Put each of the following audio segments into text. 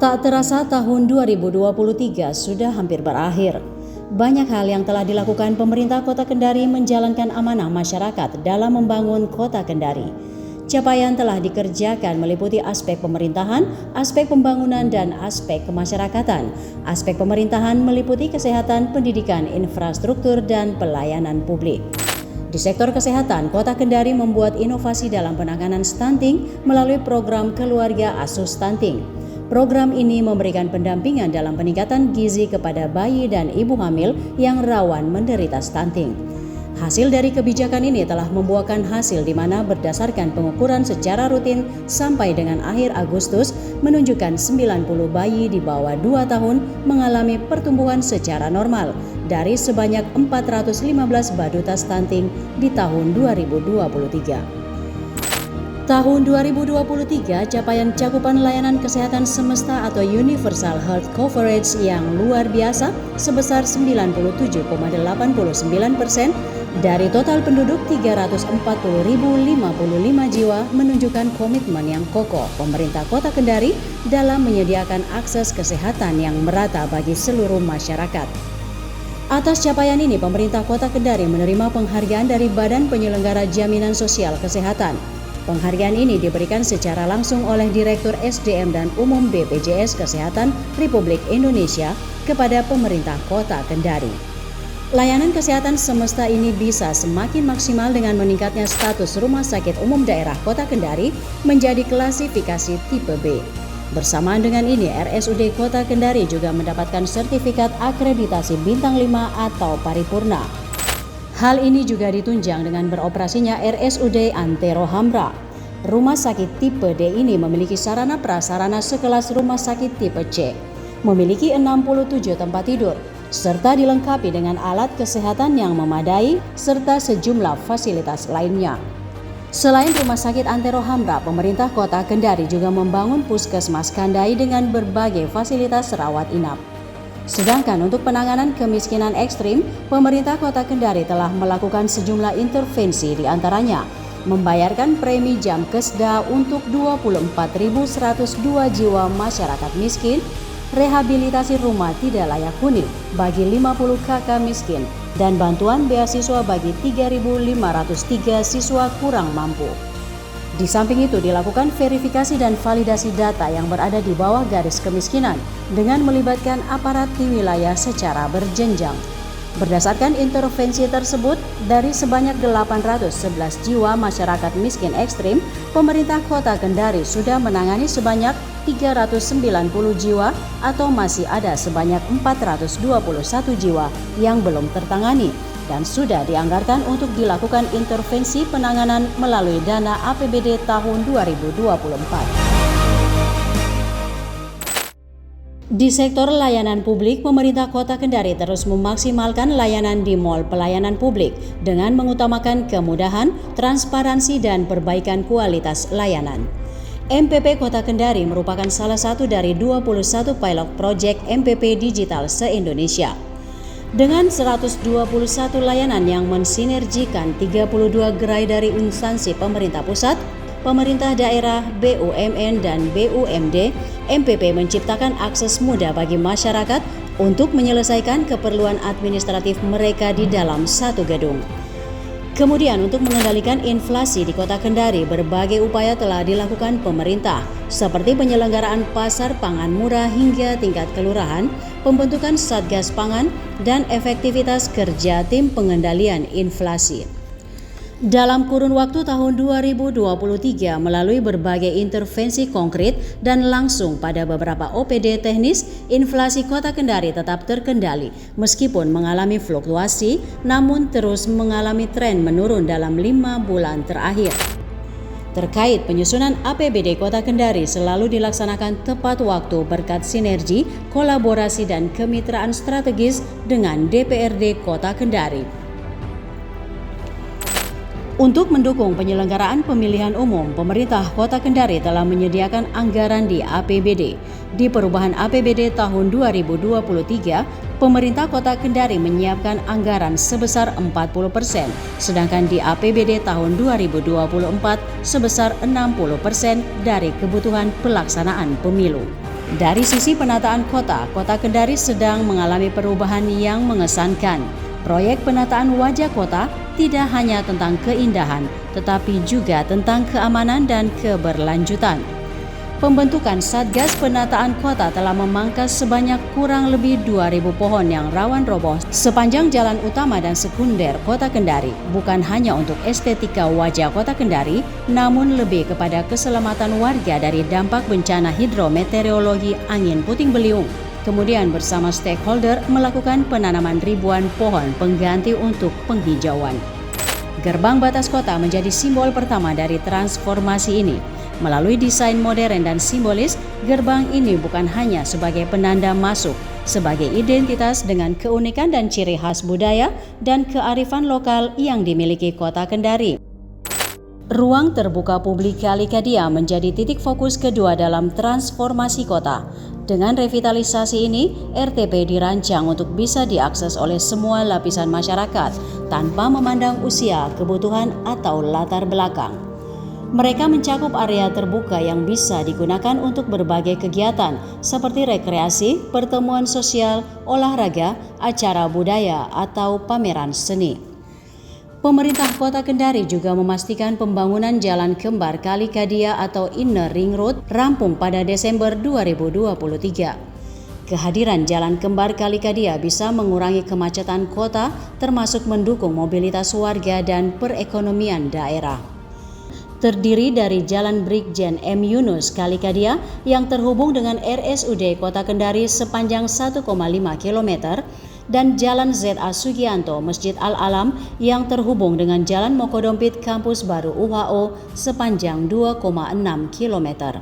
Tak terasa tahun 2023 sudah hampir berakhir. Banyak hal yang telah dilakukan pemerintah Kota Kendari menjalankan amanah masyarakat dalam membangun Kota Kendari. Capaian telah dikerjakan meliputi aspek pemerintahan, aspek pembangunan, dan aspek kemasyarakatan. Aspek pemerintahan meliputi kesehatan, pendidikan, infrastruktur, dan pelayanan publik. Di sektor kesehatan, Kota Kendari membuat inovasi dalam penanganan stunting melalui program Keluarga Asuh Stunting. Program ini memberikan pendampingan dalam peningkatan gizi kepada bayi dan ibu hamil yang rawan menderita stunting. Hasil dari kebijakan ini telah membuahkan hasil di mana berdasarkan pengukuran secara rutin sampai dengan akhir Agustus menunjukkan 90 bayi di bawah 2 tahun mengalami pertumbuhan secara normal dari sebanyak 415 baduta stunting di tahun 2023. Tahun 2023, capaian cakupan layanan kesehatan semesta atau Universal Health Coverage yang luar biasa sebesar 97,89% dari total penduduk 340.055 jiwa menunjukkan komitmen yang kokoh pemerintah Kota Kendari dalam menyediakan akses kesehatan yang merata bagi seluruh masyarakat. Atas capaian ini, pemerintah Kota Kendari menerima penghargaan dari Badan Penyelenggara Jaminan Sosial Kesehatan. Penghargaan ini diberikan secara langsung oleh Direktur SDM dan Umum BPJS Kesehatan Republik Indonesia kepada pemerintah Kota Kendari. Layanan kesehatan semesta ini bisa semakin maksimal dengan meningkatnya status Rumah Sakit Umum Daerah Kota Kendari menjadi klasifikasi tipe B. Bersamaan dengan ini, RSUD Kota Kendari juga mendapatkan sertifikat akreditasi bintang 5 atau paripurna. Hal ini juga ditunjang dengan beroperasinya RSUD Antero Hamra. Rumah sakit tipe D ini memiliki sarana prasarana sekelas rumah sakit tipe C, memiliki 67 tempat tidur, serta dilengkapi dengan alat kesehatan yang memadai serta sejumlah fasilitas lainnya. Selain Rumah Sakit Antero Hamra, pemerintah Kota Kendari juga membangun Puskesmas Kandai dengan berbagai fasilitas rawat inap. Sedangkan untuk penanganan kemiskinan ekstrim, pemerintah Kota Kendari telah melakukan sejumlah intervensi, di antaranya membayarkan premi jam kesda untuk 24.102 jiwa masyarakat miskin, rehabilitasi rumah tidak layak huni bagi 50 kakak miskin, dan bantuan beasiswa bagi 3.503 siswa kurang mampu. Di samping itu dilakukan verifikasi dan validasi data yang berada di bawah garis kemiskinan dengan melibatkan aparat di wilayah secara berjenjang. Berdasarkan intervensi tersebut, dari sebanyak 811 jiwa masyarakat miskin ekstrim, pemerintah Kota Kendari sudah menangani sebanyak 390 jiwa atau masih ada sebanyak 421 jiwa yang belum tertangani dan sudah dianggarkan untuk dilakukan intervensi penanganan melalui dana APBD tahun 2024. Di sektor layanan publik, pemerintah Kota Kendari terus memaksimalkan layanan di mal pelayanan publik dengan mengutamakan kemudahan, transparansi, dan perbaikan kualitas layanan. MPP Kota Kendari merupakan salah satu dari 21 pilot project MPP digital se-Indonesia. Dengan 121 layanan yang mensinergikan 32 gerai dari instansi pemerintah pusat, pemerintah daerah, BUMN, dan BUMD, MPP menciptakan akses mudah bagi masyarakat untuk menyelesaikan keperluan administratif mereka di dalam satu gedung. Kemudian untuk mengendalikan inflasi di Kota Kendari, berbagai upaya telah dilakukan pemerintah, seperti penyelenggaraan pasar pangan murah hingga tingkat kelurahan, pembentukan Satgas Pangan, dan efektivitas kerja tim pengendalian inflasi. Dalam kurun waktu tahun 2023, melalui berbagai intervensi konkret dan langsung pada beberapa OPD teknis, inflasi Kota Kendari tetap terkendali meskipun mengalami fluktuasi, namun terus mengalami tren menurun dalam 5 bulan terakhir. Terkait penyusunan APBD Kota Kendari selalu dilaksanakan tepat waktu berkat sinergi, kolaborasi, dan kemitraan strategis dengan DPRD Kota Kendari. Untuk mendukung penyelenggaraan pemilihan umum, pemerintah Kota Kendari telah menyediakan anggaran di APBD. Di perubahan APBD tahun 2023, Pemerintah Kota Kendari menyiapkan anggaran sebesar 40%, sedangkan di APBD tahun 2024 sebesar 60% dari kebutuhan pelaksanaan pemilu. Dari sisi penataan kota, Kota Kendari sedang mengalami perubahan yang mengesankan. Proyek penataan wajah kota tidak hanya tentang keindahan, tetapi juga tentang keamanan dan keberlanjutan. Pembentukan Satgas Penataan Kota telah memangkas sebanyak kurang lebih 2.000 pohon yang rawan roboh sepanjang jalan utama dan sekunder Kota Kendari, bukan hanya untuk estetika wajah Kota Kendari, namun lebih kepada keselamatan warga dari dampak bencana hidrometeorologi angin puting beliung. Kemudian bersama stakeholder melakukan penanaman ribuan pohon pengganti untuk penghijauan. Gerbang batas kota menjadi simbol pertama dari transformasi ini. Melalui desain modern dan simbolis, gerbang ini bukan hanya sebagai penanda masuk, sebagai identitas dengan keunikan dan ciri khas budaya dan kearifan lokal yang dimiliki Kota Kendari. Ruang terbuka publik Kalikadia menjadi titik fokus kedua dalam transformasi kota. Dengan revitalisasi ini, RTP dirancang untuk bisa diakses oleh semua lapisan masyarakat tanpa memandang usia, kebutuhan, atau latar belakang. Mereka mencakup area terbuka yang bisa digunakan untuk berbagai kegiatan seperti rekreasi, pertemuan sosial, olahraga, acara budaya, atau pameran seni. Pemerintah Kota Kendari juga memastikan pembangunan Jalan Kembar Kalikadia atau Inner Ring Road rampung pada Desember 2023. Kehadiran Jalan Kembar Kalikadia bisa mengurangi kemacetan kota, termasuk mendukung mobilitas warga dan perekonomian daerah. Terdiri dari Jalan Brigjen M. Yunus Kalikadia yang terhubung dengan RSUD Kota Kendari sepanjang 1,5 km dan Jalan Z.A. Sugianto Masjid Al-Alam yang terhubung dengan Jalan Mokodompit Kampus Baru UHO sepanjang 2,6 km.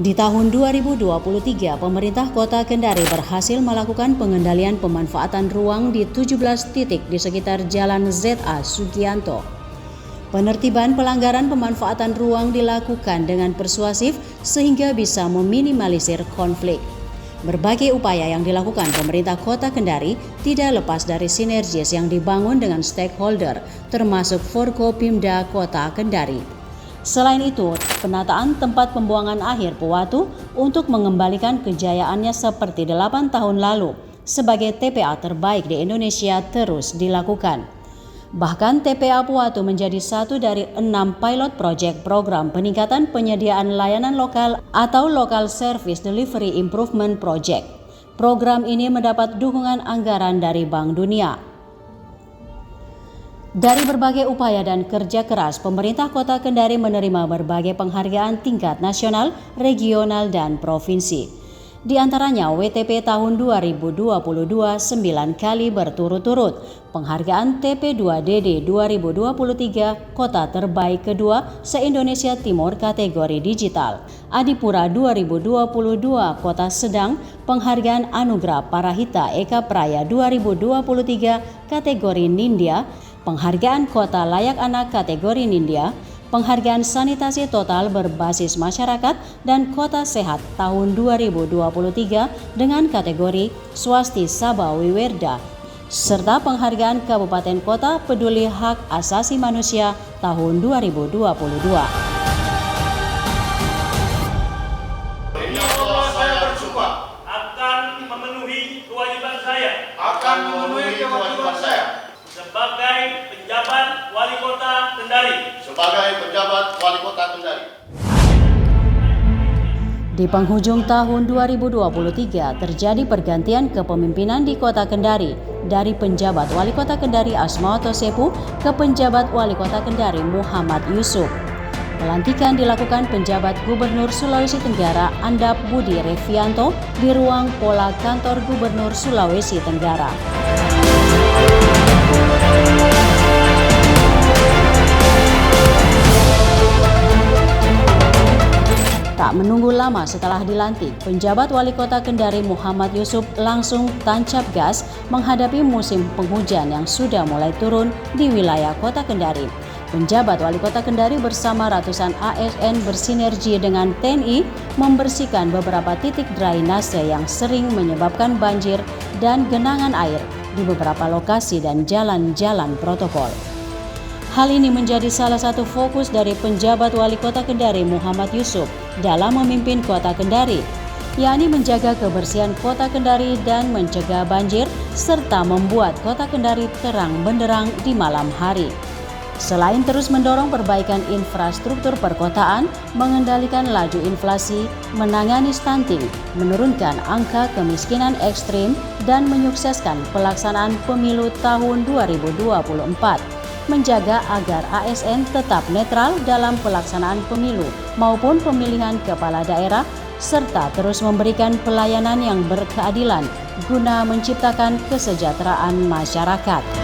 Di tahun 2023, pemerintah Kota Kendari berhasil melakukan pengendalian pemanfaatan ruang di 17 titik di sekitar Jalan Z.A. Sugianto. Penertiban pelanggaran pemanfaatan ruang dilakukan dengan persuasif sehingga bisa meminimalisir konflik. Berbagai upaya yang dilakukan pemerintah Kota Kendari tidak lepas dari sinergis yang dibangun dengan stakeholder, termasuk Forkopimda Kota Kendari. Selain itu, penataan tempat pembuangan akhir Puwatu untuk mengembalikan kejayaannya seperti 8 tahun lalu sebagai TPA terbaik di Indonesia terus dilakukan. Bahkan TPA Puwatu menjadi satu dari 6 pilot project program peningkatan penyediaan layanan lokal atau Local Service Delivery Improvement Project. Program ini mendapat dukungan anggaran dari Bank Dunia. Dari berbagai upaya dan kerja keras, pemerintah Kota Kendari menerima berbagai penghargaan tingkat nasional, regional, dan provinsi. Di antaranya WTP tahun 2022 9 kali berturut-turut, penghargaan TP2DD 2023 Kota Terbaik Kedua se-Indonesia Timur kategori digital, Adipura 2022 Kota Sedang, penghargaan Anugerah Parahita Eka Praya 2023 kategori Nindya, penghargaan Kota Layak Anak kategori Nindya, penghargaan sanitasi total berbasis masyarakat dan kota sehat tahun 2023 dengan kategori Swasti Sabha Wiwerda, serta penghargaan Kabupaten Kota Peduli Hak Asasi Manusia tahun 2022. Akan memenuhi kewajiban saya sebagai penjabat Wali Kota Kendari. Di penghujung tahun 2023 terjadi pergantian kepemimpinan di Kota Kendari dari penjabat Wali Kota Kendari Asmaoto Sepu ke penjabat Wali Kota Kendari Muhammad Yusuf. Pelantikan dilakukan penjabat Gubernur Sulawesi Tenggara Andap Budi Revianto di ruang Pola Kantor Gubernur Sulawesi Tenggara. Tak menunggu lama setelah dilantik, penjabat Wali Kota Kendari Muhammad Yusuf langsung tancap gas menghadapi musim penghujan yang sudah mulai turun di wilayah Kota Kendari. Penjabat Wali Kota Kendari bersama ratusan ASN bersinergi dengan TNI membersihkan beberapa titik drainase yang sering menyebabkan banjir dan genangan air di beberapa lokasi dan jalan-jalan protokol. Hal ini menjadi salah satu fokus dari penjabat Wali Kota Kendari Muhammad Yusuf dalam memimpin Kota Kendari, yakni menjaga kebersihan Kota Kendari dan mencegah banjir serta membuat Kota Kendari terang benderang di malam hari. Selain terus mendorong perbaikan infrastruktur perkotaan, mengendalikan laju inflasi, menangani stunting, menurunkan angka kemiskinan ekstrim, dan menyukseskan pelaksanaan pemilu tahun 2024, menjaga agar ASN tetap netral dalam pelaksanaan pemilu maupun pemilihan kepala daerah, serta terus memberikan pelayanan yang berkeadilan guna menciptakan kesejahteraan masyarakat.